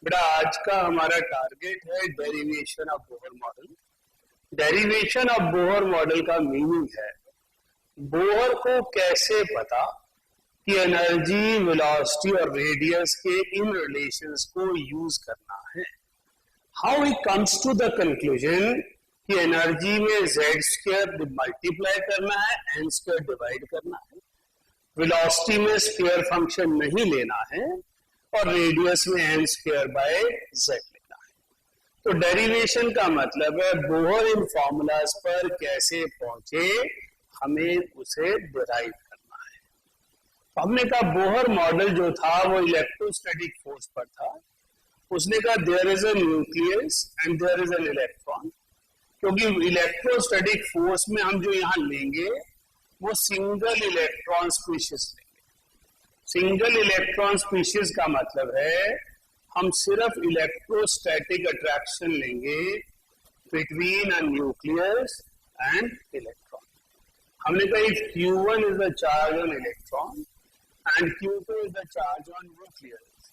बेटा आज का हमारा टारगेट है derivation of Bohr model. Derivation of Bohr model का मीनिंग है बोहर को कैसे पता कि एनर्जी, वेलोसिटी और रेडियस के इन रिलेशंस को यूज करना है। How he comes to the conclusion कि एनर्जी में जेड स्क्वायर मल्टीप्लाई करना है, एन स्क्वायर डिवाइड करना है, वेलोसिटी में स्क्वायर फंक्शन नहीं लेना है और रेडियस में एन स्क्वायर बाय जेड लेना है। तो डेरिवेशन का मतलब है बोहर इन फॉर्मूलाज पर कैसे पहुंचे, हमें उसे डिराइव करना है। तो हमने कहा बोहर मॉडल जो था वो इलेक्ट्रोस्टैटिक फोर्स पर था। उसने कहा there is a nucleus and there is an electron, क्योंकि इलेक्ट्रोस्टैटिक फोर्स में हम जो यहाँ लेंगे वो सिंगल इलेक्ट्रॉन स्पीशीज लेंगे। सिंगल इलेक्ट्रॉन स्पीशीज का मतलब है हम सिर्फ इलेक्ट्रोस्टैटिक अट्रैक्शन लेंगे between a nucleus and electron. हमने कहा if Q1 is the charge on electron and Q2 is the charge on nucleus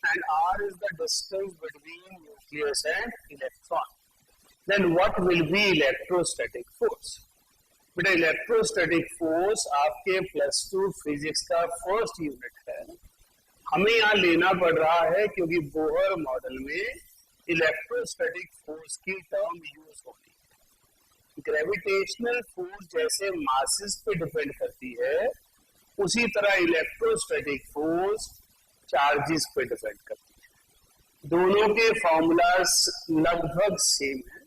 and R is the distance between nucleus and electron, then what will be electrostatic force? बेटा electrostatic force आपके +2 physics का first unit है। हमें यहाँ लेना पड़ रहा है क्योंकि बोहर मॉडल में इलेक्ट्रोस्टैटिक फोर्स की टर्म यूज होती है। ग्रेविटेशनल फोर्स जैसे मासेस पे डिपेंड करती है, उसी तरह इलेक्ट्रोस्टैटिक फोर्स चार्जेस पे डिपेंड करती है। दोनों के फॉर्मूलाज लगभग सेम है।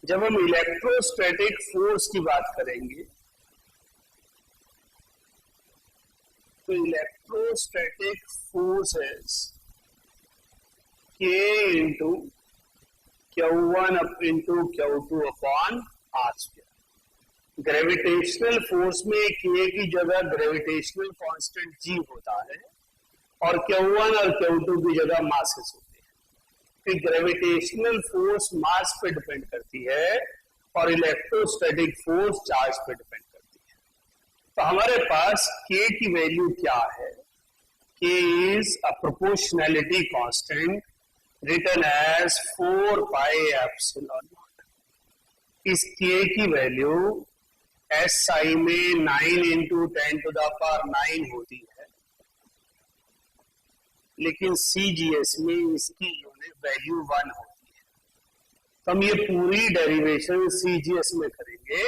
जब हम इलेक्ट्रोस्टैटिक फोर्स की बात करेंगे तो electrostatic forces K into Q1 into Q2 upon R square. Gravitational force में K की जगह ग्रेविटेशनल कांस्टेंट G होता है और Q1 और Q2 की जगह मासेस होते हैं। ग्रेविटेशनल फोर्स मास पे डिपेंड करती है और इलेक्ट्रोस्टैटिक फोर्स चार्ज पे डिपेंड करती है। तो हमारे पास K की वैल्यू क्या है? K is a proportionality constant written as 4 pi epsilon nought. इस K की वैल्यू SI में 9 इंटू 10⁹ होती है, लेकिन CGS में इसकी यूनिट वैल्यू 1 होती है। तो हम ये पूरी डेरिवेशन CGS में करेंगे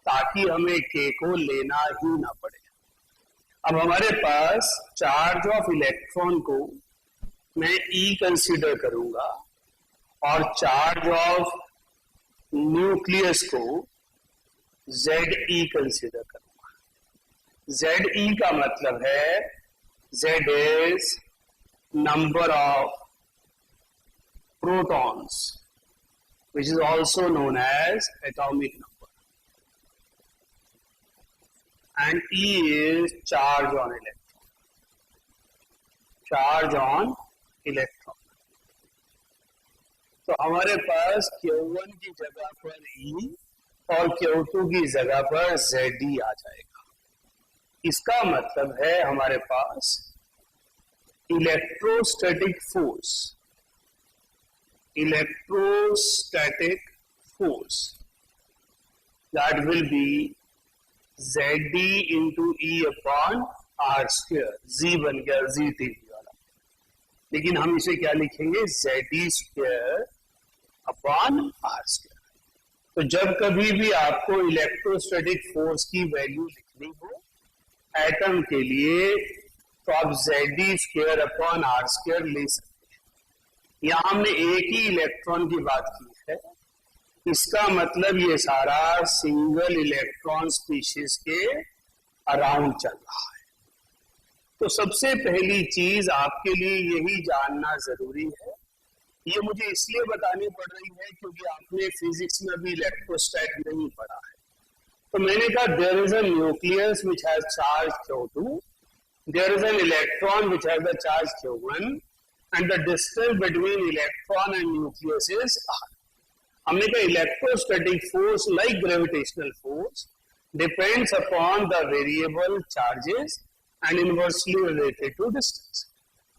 ताकि हमें K को लेना ही ना पड़े। अब हमारे पास चार्ज ऑफ इलेक्ट्रॉन को मैं E कंसीडर करूंगा और चार्ज ऑफ न्यूक्लियस को ZE कंसीडर करूंगा। ZE का मतलब है Z is number of protons, which is also known as atomic number, and E is charge on electron. Charge on electron. तो हमारे पास Q1 की जगह पर E और Q2 की जगह पर ZE आ जाएगा। इसका मतलब है हमारे पास electrostatic force that will be ZD into E upon R square। Z बन गया ZT वाला, लेकिन हम इसे क्या लिखेंगे? ZD square upon R square. तो जब कभी भी आपको इलेक्ट्रोस्टैटिक फोर्स की वैल्यू लिखनी हो एटम के लिए तो आप ZD square upon R square ले सकते हैं। यहाँ हमने एक ही इलेक्ट्रॉन की बात की है, इसका मतलब ये सारा सिंगल इलेक्ट्रॉन स्पीशीज के अराउंड चल रहा है। तो सबसे पहली चीज आपके लिए यही जानना जरूरी है। ये मुझे इसलिए बतानी पड़ रही है क्योंकि आपने फिजिक्स में भी इलेक्ट्रोस्टैट नहीं पढ़ा है। तो मैंने कहा there is a nucleus which has charge Q2, there is an electron which has the charge Q1 and the distance between electron and nucleus is R. हमने कहा electrostatic force like gravitational force depends upon the variable charges and inversely related to distance.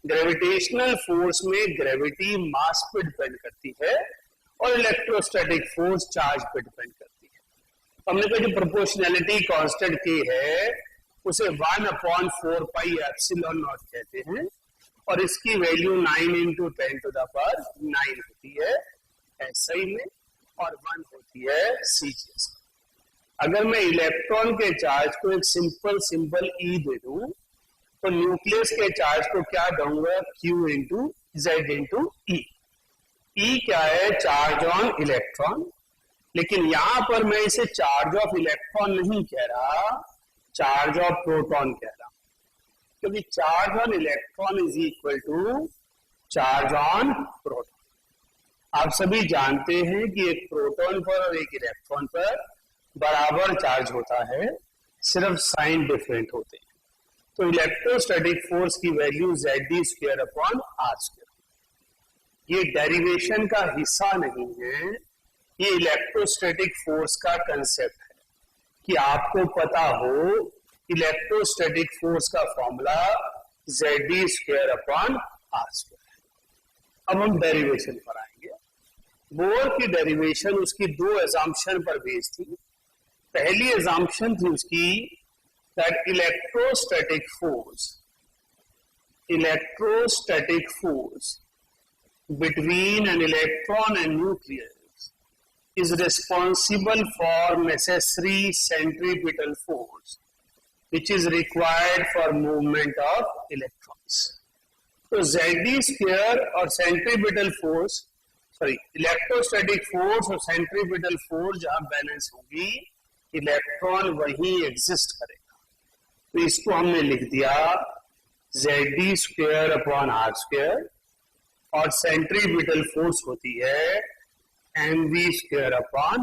Gravitational force में gravity मास पे depend करती है और electrostatic force charge पे depend करती है। हमने कहा जो प्रोपोर्शनैलिटी कांस्टेंट के है उसे 1/4 पाई एप्सिलॉन नॉट कहते हैं और इसकी वैल्यू 9 इंटू 10⁹ होती है एसआई में और 1 होती है सीजीएस। अगर मैं इलेक्ट्रॉन के चार्ज को एक सिंपल सिंबल ई दे दूं तो न्यूक्लियस के चार्ज को क्या दूंगा, Q इंटू जेड इंटू ई। ई क्या है, चार्ज ऑन इलेक्ट्रॉन, लेकिन यहां पर मैं इसे चार्ज ऑफ इलेक्ट्रॉन नहीं कह रहा, चार्ज ऑफ प्रोटॉन कह रहा, क्योंकि charge on electron is equal to charge on proton. आप सभी जानते हैं कि एक प्रोटॉन पर और एक इलेक्ट्रॉन पर बराबर चार्ज होता है, सिर्फ साइन डिफरेंट होते हैं। तो इलेक्ट्रोस्टैटिक फोर्स की वैल्यू Zd²/r²। ये डेरिवेशन का हिस्सा नहीं है, ये इलेक्ट्रोस्टैटिक फोर्स का कंसेप्ट है कि आपको पता हो इलेक्ट्रोस्टैटिक फोर्स का फॉर्मूला Zd²/r²। अब हम डेरिवेशन पर आएंगे। बोर की डेरिवेशन उसकी दो असम्पशन पर बेस्ड थी। पहली असम्पशन थी उसकी that electrostatic force between an electron and nucleus is responsible for necessary centripetal force which is required for movement of electrons. तो Zd² और सेंट्रीपिटल फोर्स इलेक्ट्रोस्टैटिक फोर्स और सेंट्रीपिटल फोर्स जहां balance होगी electron वहीं exist करेगा। तो इसको हमने लिख दिया Zd²/r² और सेंट्रीपिटल फोर्स होती है mv²/r।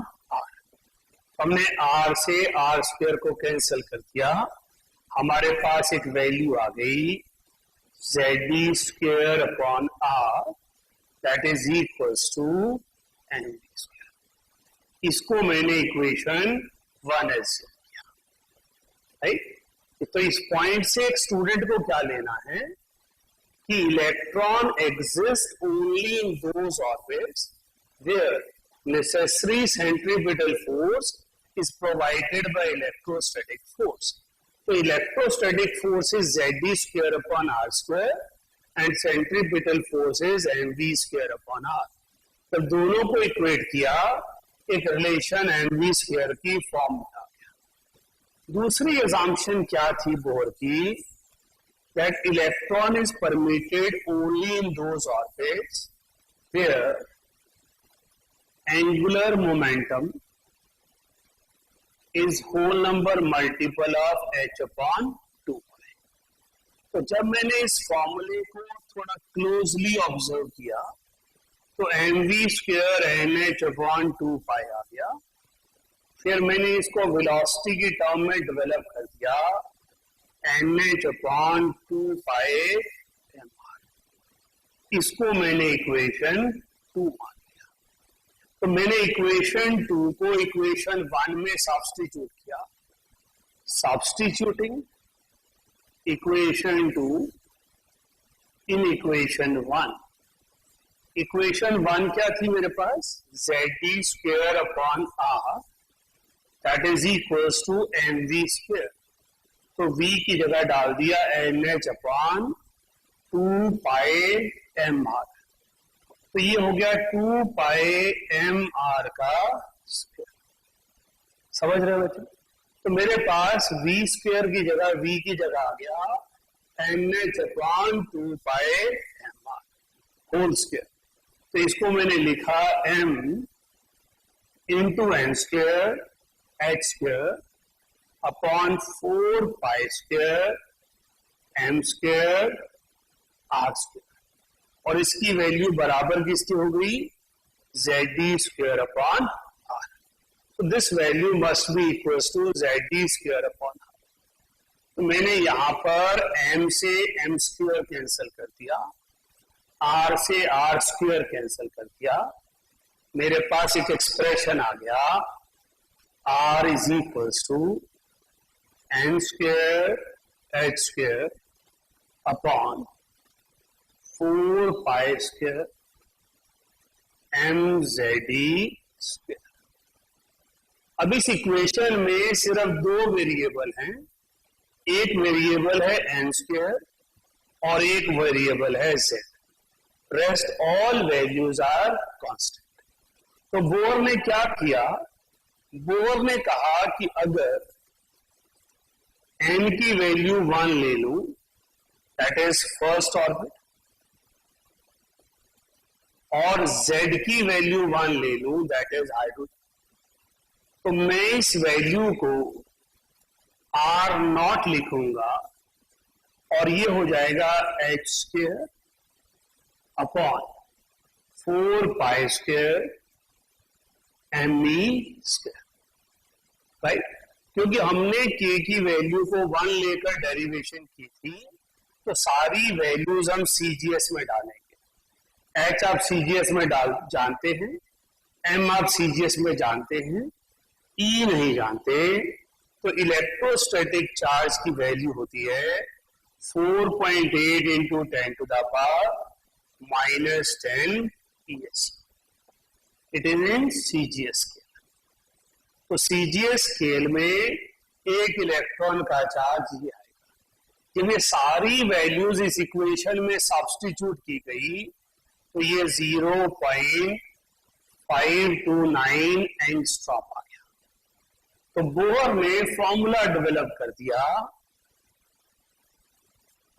हमने r से r² को कैंसिल कर दिया, हमारे पास एक वैल्यू आ गई Zd²/r that is equals to mv²। इसको मैंने इक्वेशन 1 ऐसे किया, राइट। तो इस पॉइंट से एक स्टूडेंट को क्या लेना है कि electron exist only in those orbits where necessary centripetal force is provided by electrostatic force. तो electrostatic force is Zd²/r² and centripetal force is mv²/r। तो दोनों को इक्वेट किया, एक रिलेशन mv² की फॉर्म में आ गया। दूसरी असम्पशन क्या थी बोर की, that electron is permitted only in those orbits where angular momentum is whole number multiple of h/2। तो जब मैंने इस फॉर्मूले को थोड़ा क्लोजली ऑब्जर्व किया तो mv² nh/2 पाई आ गया। फिर मैंने इसको वेलोसिटी की टर्म में डेवलप कर दिया nh/2 पाई mr। इसको मैंने इक्वेशन 2 मान लिया। तो मैंने इक्वेशन 2 को इक्वेशन 1 में सब्स्टिट्यूट किया। Substituting equation 2 in equation 1। Equation 1 क्या थी मेरे पास, Zd²/r that is equals to mv²। तो v की जगह डाल दिया nh/2 पाई mr। तो ये हो गया 2 पाई mr का स्क्वायर। समझ रहे हो बच्चे? तो मेरे पास v² की जगह v की जगह आ गया nh/2 पाई mr होल स्क्वायर। तो इसको मैंने लिखा m into n² h² upon 4 पाई² m² r²। और इसकी वैल्यू बराबर किसकी हो गई, Zd²/r। तो this value must be equals to Zd²/r। तो मैंने यहां पर m से m² कैंसिल कर दिया, r से r² कैंसिल कर दिया, मेरे पास एक एक्सप्रेशन आ गया r is equals to m² h² upon 4 pi square mze²। अब इस इक्वेशन में सिर्फ दो वेरिएबल हैं, एक वेरिएबल है n² और एक वेरिएबल है z, rest all values are constant. तो बोर ने क्या किया, बोर ने कहा कि अगर n की वैल्यू 1 ले लूं, दैट इज फर्स्ट ऑर्बिट, और z की वैल्यू 1 ले लूं, दैट इज हाइड्रोजन, तो मैं इस वैल्यू को r0 लिखूंगा और ये हो जाएगा h² upon 4 pi square me², right. क्योंकि हमने k की वैल्यू को 1 लेकर डेरिवेशन की थी, तो सारी वैल्यूज हम CGS में डालेंगे। h आप CGS में जानते हैं, m आप CGS में जानते हैं, E नहीं जानते, तो इलेक्ट्रोस्टैटिक चार्ज की वैल्यू होती है 4.8 into 10 to the power -10 ES। It is in CGS scale. तो CGS स्केल में एक इलेक्ट्रॉन का चार्ज ये आएगा। जब ये सारी वैल्यूज इस इक्वेशन में सब्स्टिट्यूट की गई तो ये 0.529 एंगस्ट्रॉम आ गया। तो बोहर ने फॉर्मूला डेवलप कर दिया,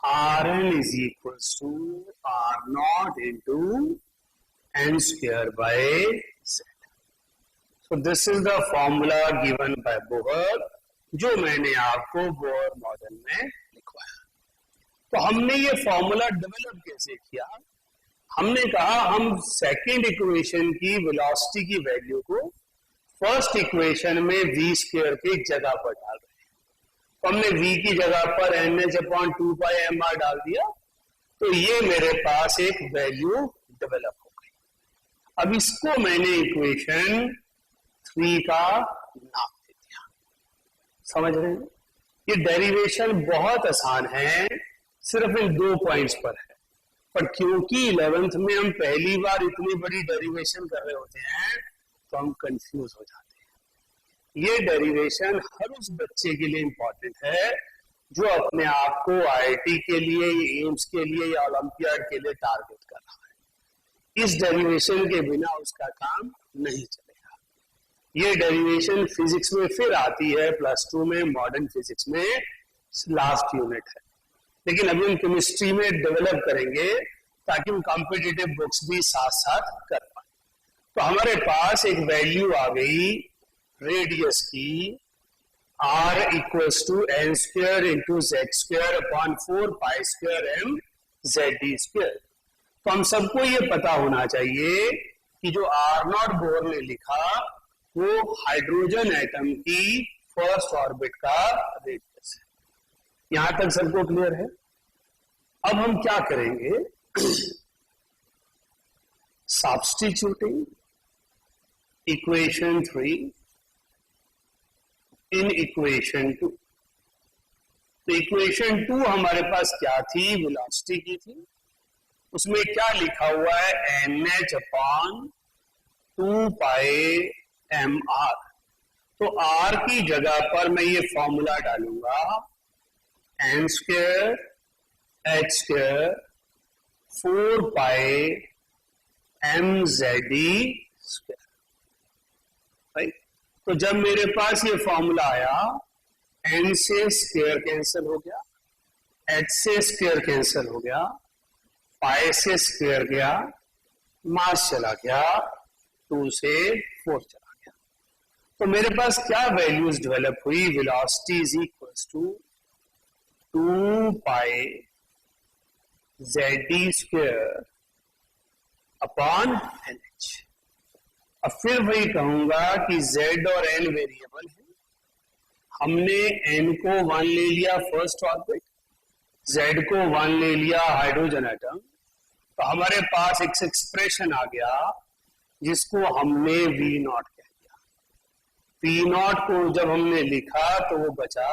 Rn is equals to R0 into n² by z। So this is the formula given by Bohr, जो मैंने आपको बोहर मॉडल में लिखवाया। तो हमने ये फॉर्मूला डेवलप कैसे किया, हमने कहा हम सेकेंड इक्वेशन की वेलोसिटी की वैल्यू को फर्स्ट इक्वेशन में v² की जगह पर डाल रहे हैं। तो हमने v की जगह पर nh/2πmr डाल दिया, तो ये मेरे पास एक वैल्यू डेवलप हो गई। अब इसको मैंने इक्वेशन 3 का नाम दे दिया। समझ रहे हैं? ये डेरिवेशन बहुत आसान है, सिर्फ इन 2 पॉइंट्स पर है, पर क्योंकि 11th में हम पहली बार इतनी बड़ी डेरिवेशन कर रहे होते हैं तो हम कंफ्यूज हो जाते हैं। ये डेरिवेशन हर उस बच्चे के लिए इंपॉर्टेंट है जो अपने आप को IIT के लिए, एम्स के लिए या ओलंपियाड के लिए टारगेट कर रहा है। इस डेरिवेशन के बिना उसका काम नहीं चलेगा। ये डेरिवेशन फिजिक्स में फिर आती है +2 में, मॉडर्न फिजिक्स में लास्ट यूनिट है, लेकिन अभी हम केमिस्ट्री में डेवलप करेंगे ताकि हम कॉम्पिटिटिव बुक्स भी साथ साथ कर पाए। तो हमारे पास एक वैल्यू आ गई रेडियस की, r equals to n² into z² upon 4 pi square mz²। तो हम सबको ये पता होना चाहिए कि जो R0 बोर ने लिखा वो हाइड्रोजन एटम की फर्स्ट ऑर्बिट का रेडियस है। यहां तक सबको क्लियर है? अब हम क्या करेंगे, सब्स्टिट्यूटिंग इक्वेशन 3 इन इक्वेशन 2। तो इक्वेशन 2 हमारे पास क्या थी, वेलोसिटी की थी। उसमें क्या लिखा हुआ है, nh/2πmr। तो r की जगह पर मैं ये फॉर्मूला डालूंगा, n² h² 4 पाई mze²। राइट। तो जब मेरे पास ये फॉर्मूला आया, n से स्क्वायर कैंसिल हो गया, h से स्क्वायर कैंसिल हो गया, पाई से स्क्वायर गया, मास चला गया, 2 से 4 चला गया। तो मेरे पास क्या वैल्यूज डेवलप हुई, velocity is equals to 2 pi z² upon nh। अब फिर वही कहूंगा कि z और n वेरिएबल है। हमने n को 1 ले लिया फर्स्ट ऑर्बिट, z को 1 ले लिया हाइड्रोजन एटम, तो हमारे पास एक एक्सप्रेशन आ गया जिसको हमने v0 कह दिया। v0 को जब हमने लिखा तो वो बचा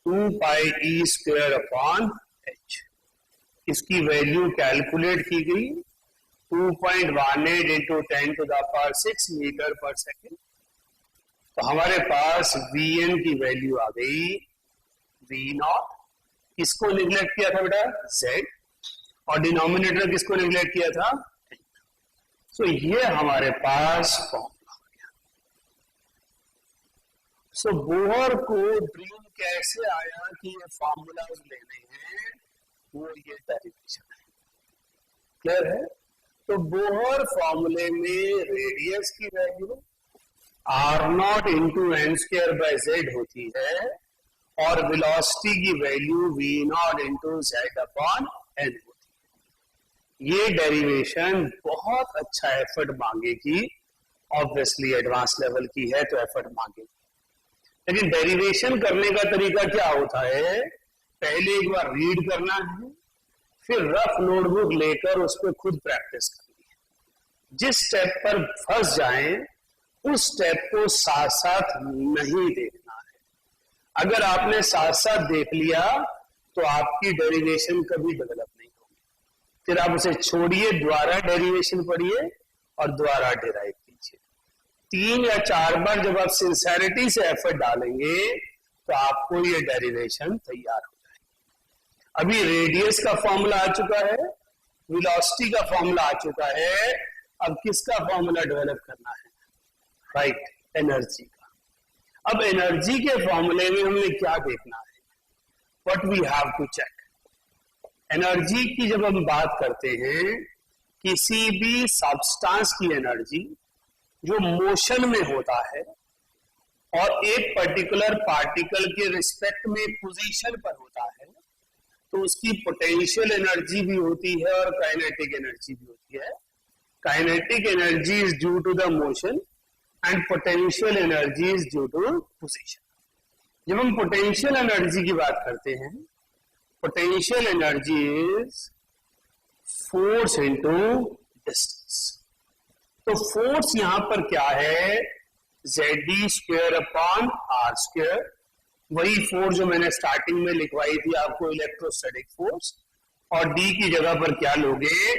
2 पाई e² अपॉन h। इसकी वैल्यू कैलकुलेट की गई 2.18 इंटू 10⁶ मीटर पर सेकेंड। तो हमारे पास Vn की वैल्यू आ गई V0। किसको निगलेक्ट किया था बेटा? Z। और डिनोमिनेटर किसको निगलेक्ट किया था? सो ये हमारे पास फॉर्मूला हो गया। सो बोहर को ड्रीम कैसे आया कि ये फॉर्मूलाज लेने हैं, वो ये डेरिवेशन है। क्लियर है? तो बोहर फॉर्मूले में रेडियस की value R0 into n square by z होती है और वेलोसिटी की value V0 into z upon n होती है। ये डेरिवेशन बहुत अच्छा एफर्ट मांगेगी, ऑब्वियसली एडवांस लेवल की है तो एफर्ट मांगेगी। लेकिन डेरिवेशन करने का तरीका क्या होता है? पहले एक बार रीड करना है, फिर रफ नोटबुक लेकर उस पर खुद प्रैक्टिस करनी है। जिस स्टेप पर फंस जाएं उस स्टेप को साथ साथ नहीं देखना है। अगर आपने साथ साथ देख लिया तो आपकी डेरिवेशन कभी डेवलप नहीं होगी। फिर आप उसे छोड़िए, दोबारा डेरिवेशन पढ़िए और दोबारा डिराइव कीजिए। 3 या 4 बार जब आप सिंसेरिटी से एफर्ट डालेंगे तो आपको ये डेरिवेशन तैयार हो जाएगी। अभी रेडियस का फॉर्मूला आ चुका है, वेलोसिटी का फॉर्मूला आ चुका है, अब किसका फॉर्मूला डेवलप करना है? राइट, एनर्जी का। अब एनर्जी के फॉर्मूले में हमने क्या देखना है? What we have to check. Energy की जब हम बात करते हैं, किसी भी सब्सटेंस की एनर्जी जो मोशन में होता है और एक पर्टिकुलर पार्टिकल के रिस्पेक्ट में पोजीशन पर होता है, तो उसकी पोटेंशियल एनर्जी भी होती है और काइनेटिक एनर्जी भी होती है। Kinetic energy is due to the motion and potential energy is due to position. जब हम पोटेंशियल एनर्जी की बात करते हैं, potential energy is force into distance. तो फोर्स यहां पर क्या है? Zd² upon R²। वही फोर्स जो मैंने स्टार्टिंग में लिखवाई थी आपको, इलेक्ट्रोस्टैटिक फोर्स। और D की जगह पर क्या लोगे?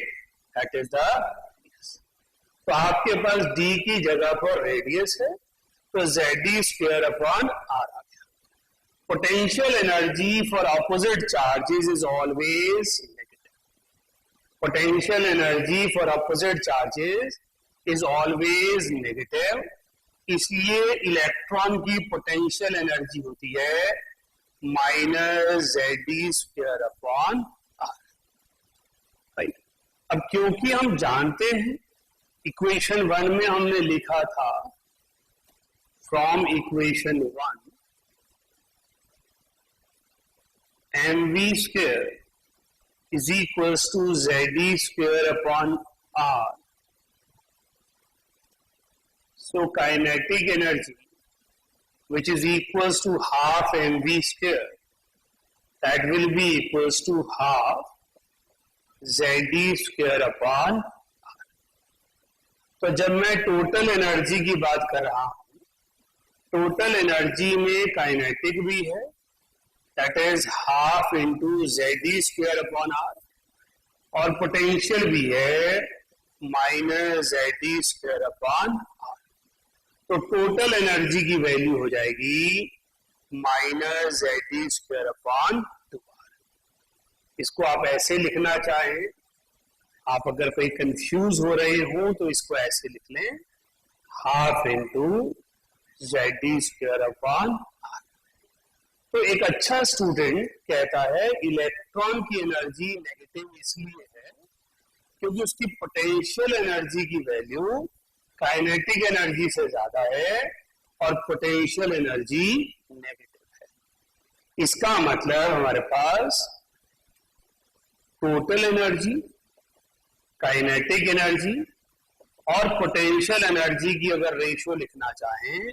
That is the radius. तो आपके पास D की जगह पर रेडियस है, तो Zd² अपॉन R आ गया। Potential energy for opposite charges is always negative. Potential energy for opposite charges is always negative. इसलिए इलेक्ट्रॉन की पोटेंशियल एनर्जी होती है -Zd² अपॉन R। राइट। अब क्योंकि हम जानते हैं, इक्वेशन 1 में हमने लिखा था, from equation 1 mv² is equals to Zd² upon R. So kinetic energy, which is equals to half mv², that will be equals to half Zd² upon R. तो जब मैं टोटल एनर्जी की बात कर रहा हूं, टोटल एनर्जी में kinetic भी है, that is half into Zd² upon R, और पोटेंशियल भी है -Zd² अपॉन R। तो टोटल एनर्जी की वैल्यू हो जाएगी -Zd² अपॉन 2R। इसको आप ऐसे लिखना चाहें, आप अगर कोई कंफ्यूज हो रहे हो तो इसको ऐसे लिख लें, half into Zd² upon R। तो एक अच्छा स्टूडेंट कहता है इलेक्ट्रॉन की एनर्जी नेगेटिव इसलिए है क्योंकि उसकी पोटेंशियल एनर्जी की वैल्यू काइनेटिक एनर्जी से ज्यादा है और पोटेंशियल एनर्जी नेगेटिव है। इसका मतलब हमारे पास टोटल एनर्जी, काइनेटिक एनर्जी और पोटेंशियल एनर्जी की अगर रेशियो लिखना चाहें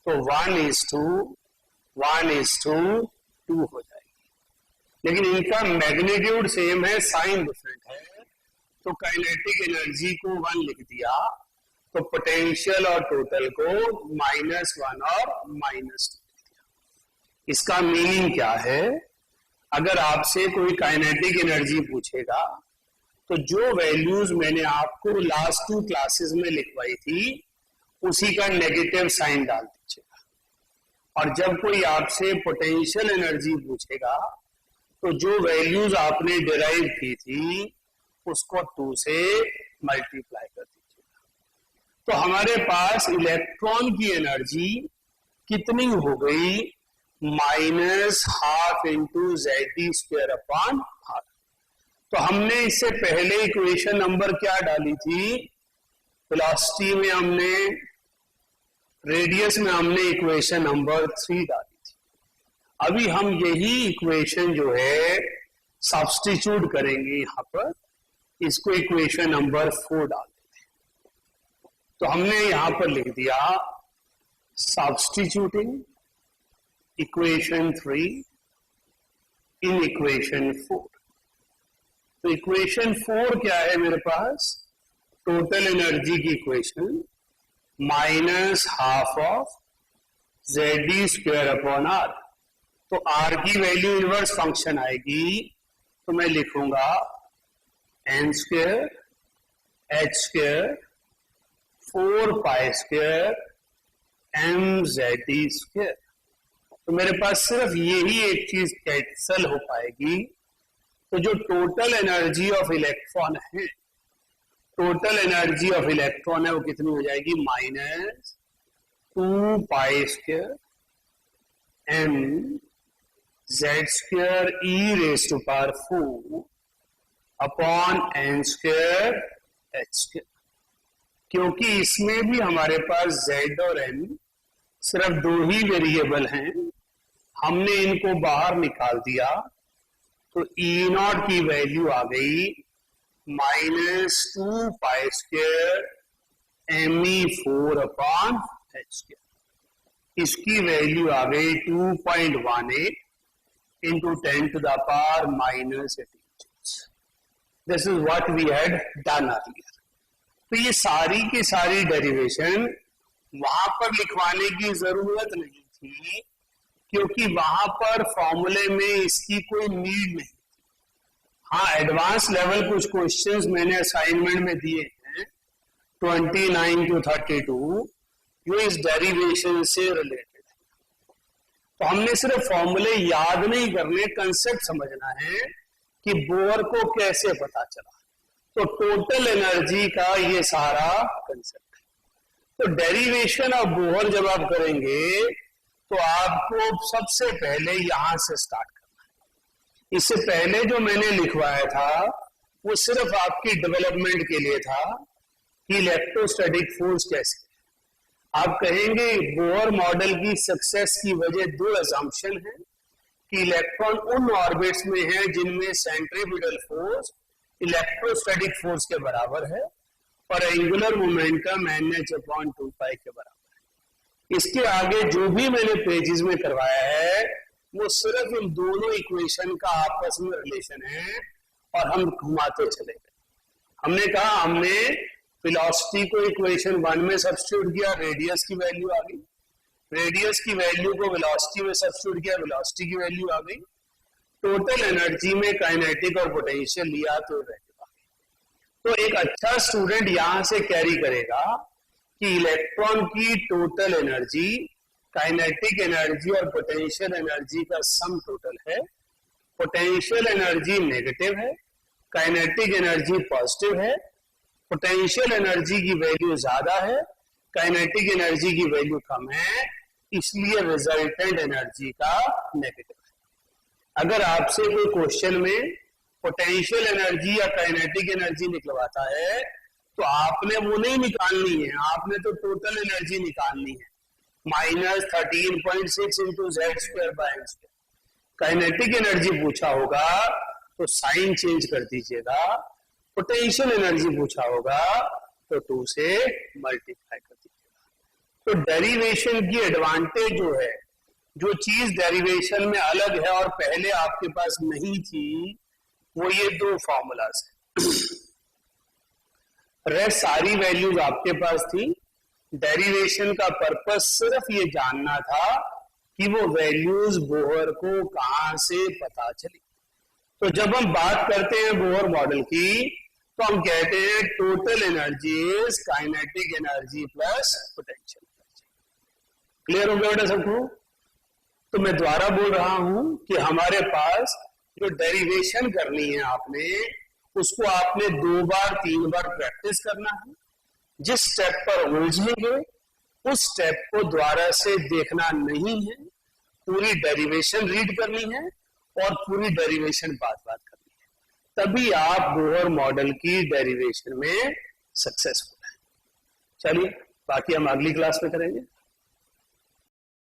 तो 1:2 हो जाएगी। लेकिन इनका मैग्नीट्यूड सेम है, साइन डिफरेंट है। तो काइनेटिक एनर्जी को 1 लिख दिया तो पोटेंशियल और टोटल को -1 और -2 लिख दिया। इसका मीनिंग क्या है? अगर आपसे कोई काइनेटिक एनर्जी पूछेगा तो जो वैल्यूज मैंने आपको लास्ट 2 क्लासेस में लिखवाई थी उसी का नेगेटिव साइन डाल दीजिएगा। और जब कोई आपसे पोटेंशियल एनर्जी पूछेगा तो जो वैल्यूज आपने डिराइव की थी उसको 2 से मल्टीप्लाई कर दीजिएगा। तो हमारे पास इलेक्ट्रॉन की एनर्जी कितनी हो गई, -12 इंटू ZT² r। तो हमने इससे पहले इक्वेशन नंबर क्या डाली थी, वेलोसिटी में हमने, रेडियस में हमने इक्वेशन नंबर 3 डाली थी। अभी हम यही इक्वेशन जो है सब्स्टिट्यूट करेंगे यहां पर, इसको इक्वेशन नंबर 4 डाल देते हैं। तो हमने यहां पर लिख दिया सब्स्टिट्यूटिंग इक्वेशन 3 इन इक्वेशन 4। तो इक्वेशन 4 क्या है मेरे पास, टोटल एनर्जी की इक्वेशन -12 ZD² r। तो r की वैल्यू इनवर्स फंक्शन आएगी तो मैं लिखूंगा n² h² 4π² mZT²। तो मेरे पास सिर्फ यही एक चीज कैंसल हो पाएगी। तो जो टोटल एनर्जी ऑफ इलेक्ट्रॉन है, टोटल एनर्जी ऑफ इलेक्ट्रॉन है वो कितनी हो जाएगी, -2π² mZ²e⁴ अपॉन n² h²। क्योंकि इसमें भी हमारे पास z और n सिर्फ 2 ही वेरिएबल हैं, हमने इनको बाहर निकाल दिया तो E0 की वैल्यू आ गई -2π² me⁴ अपॉन h²। इसकी वैल्यू आ गई 2.18 into 10⁻⁻18। This is what we had done earlier. तो ये सारी की सारी डेरिवेशन वहां पर लिखवाने की जरूरत नहीं थी, क्योंकि वहां पर फॉर्मूले में इसकी कोई नीड नहीं। हाँ, एडवांस लेवल कुछ क्वेश्चंस मैंने असाइनमेंट में दिए हैं 29 to 32, जो इस डेरिवेशन से रिलेटेड है। तो हमने सिर्फ फॉर्मूले याद नहीं करने, कंसेप्ट समझना है कि बोर को कैसे पता चला। तो टोटल एनर्जी का ये सारा कंसेप्ट है। तो डेरिवेशन ऑफ बोहर जब आप करेंगे तो आपको सबसे पहले यहां से स्टार्ट करना है। इससे पहले जो मैंने लिखवाया था वो सिर्फ आपकी डेवलपमेंट के लिए था कि इलेक्ट्रोस्टैटिक फोर्स कैसे। आप कहेंगे बोहर मॉडल की सक्सेस की वजह 2 असम्पशन है कि इलेक्ट्रॉन उन ऑर्बिट्स में है जिनमें सेंट्रीपिटल फोर्स इलेक्ट्रोस्टैटिक फोर्स के बराबर है और एंगुलर मोमेंटम NH/2π के बराबर है। इसके आगे जो भी मैंने पेजेस में करवाया है वो सिर्फ इन दोनों इक्वेशन का आपस में रिलेशन है और हम घुमाते चले गए। हमने कहा हमने वेलोसिटी को इक्वेशन 1 में सब्स्टिट्यूट किया, रेडियस की वैल्यू आ गई, रेडियस की वैल्यू को वेलोसिटी में सब्स्टिट्यूट किया, वेलोसिटी की वैल्यू आ गई, टोटल एनर्जी में काइनेटिक और पोटेंशियल लिया तो वैल्यू आ गई। तो एक अच्छा स्टूडेंट यहां से कैरी करेगा कि इलेक्ट्रॉन की टोटल एनर्जी काइनेटिक एनर्जी और पोटेंशियल एनर्जी का सम टोटल है। पोटेंशियल एनर्जी नेगेटिव है, काइनेटिक एनर्जी पॉजिटिव है। पोटेंशियल एनर्जी की वैल्यू ज्यादा है, काइनेटिक एनर्जी की वैल्यू कम है, इसलिए रिजल्टेंट एनर्जी का नेगेटिव है। अगर आपसे कोई क्वेश्चन में पोटेंशियल एनर्जी या काइनेटिक एनर्जी निकलवाता है तो आपने वो नहीं निकालनी है, आपने तो टोटल एनर्जी निकालनी है, -13.6 इंटू Z²/n²। काइनेटिक एनर्जी पूछा होगा तो साइन चेंज कर दीजिएगा, पोटेंशियल एनर्जी पूछा होगा तो 2 से मल्टीप्लाई कर दीजिएगा। तो डेरिवेशन की एडवांटेज जो है, जो चीज डेरिवेशन में अलग है और पहले आपके पास नहीं थी, वो ये 2 फॉर्मूलाज है। रेस्ट सारी वैल्यूज आपके पास थी। डेरिवेशन का पर्पस सिर्फ ये जानना था कि वो वैल्यूज बोहर को कहां से पता चली। तो जब हम बात करते हैं बोहर मॉडल की तो हम कहते हैं total energy is kinetic energy plus potential energy. Clear हो गया बेटा सबको? तो मैं दोबारा बोल रहा हूं कि हमारे पास जो डेरिवेशन करनी है आपने, उसको आपने 2 बार 3 बार प्रैक्टिस करना है। जिस स्टेप पर उलझेंगे उस स्टेप को दोबारा से देखना नहीं है, पूरी डेरिवेशन रीड करनी है और पूरी डेरिवेशन बात करनी है, तभी आप बोहर मॉडल की डेरिवेशन में सक्सेसफुल हैं। चलिए बाकी हम अगली क्लास में करेंगे।